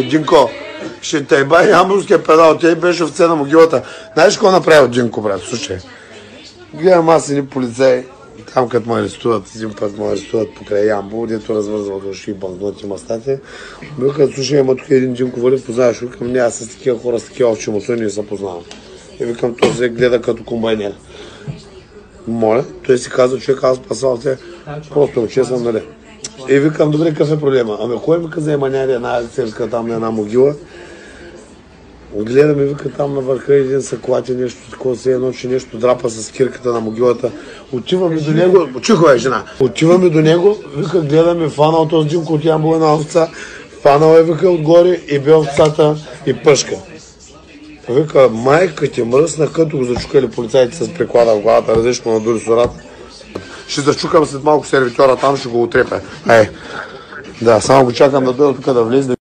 Джинко, ще те бай ямбурския педал, тя беше овце на могилата. Знаеш какво направил Джинко, брат? Слушай. Гледам аз едни полицаи, там като ме арестуват, един път ме арестуват покрай Ямбол, дето развързвал души и банкноти мастати. Викат, слушай, има тук един Джинко Валив, познаваш, викам, не, аз с такива хора, с такива овче мусони не се познавам. И викам, той се гледа като комбайнер. Моля, той си казва, човек, аз пасал те, просто овче съм, нали. И викам, добре, какъв е проблема? Ами кой ми каза, маняри една церква там на една могила? Гледаме, вика там на върха един се клати нещо такова, се едно, че нещо драпа с кирката на могилата. Отиваме до него, чихо жена. Отиваме до него, вика, гледаме, фанал този Джинко от Ямбол една овца, фанал е, вика, отгоре и бе овцата и пъшка. Вика, майка ти мръсна, като го зачукали полицайите с приклада в главата, различно на дури сората. Ще зачукам след малко сервитьора, там ще го отрепя. Ай, да, само го чакам да дойда тук да влезе.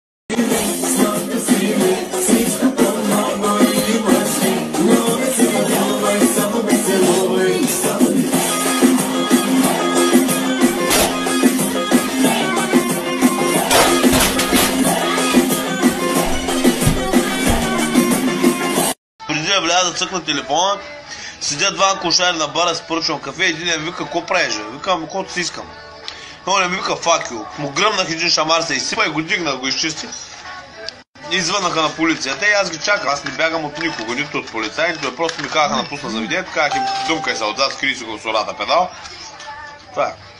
Преди да вляза да цъкна телефона, седят два кошари на бара с поръчвам кафе, един ми вика, какво правиш? Викам, каквото си искам. Но ми вика, fuck you. Му гръмнах един шамар, се изсипа и го дигнах, го изчисти. И извъннаха на полицията и аз ги чакам, аз не бягам от никого, нито от полицаи, нито просто ми казаха напусна заведението, казах им, думкай се отзад, скри си го в сората педал. Това е.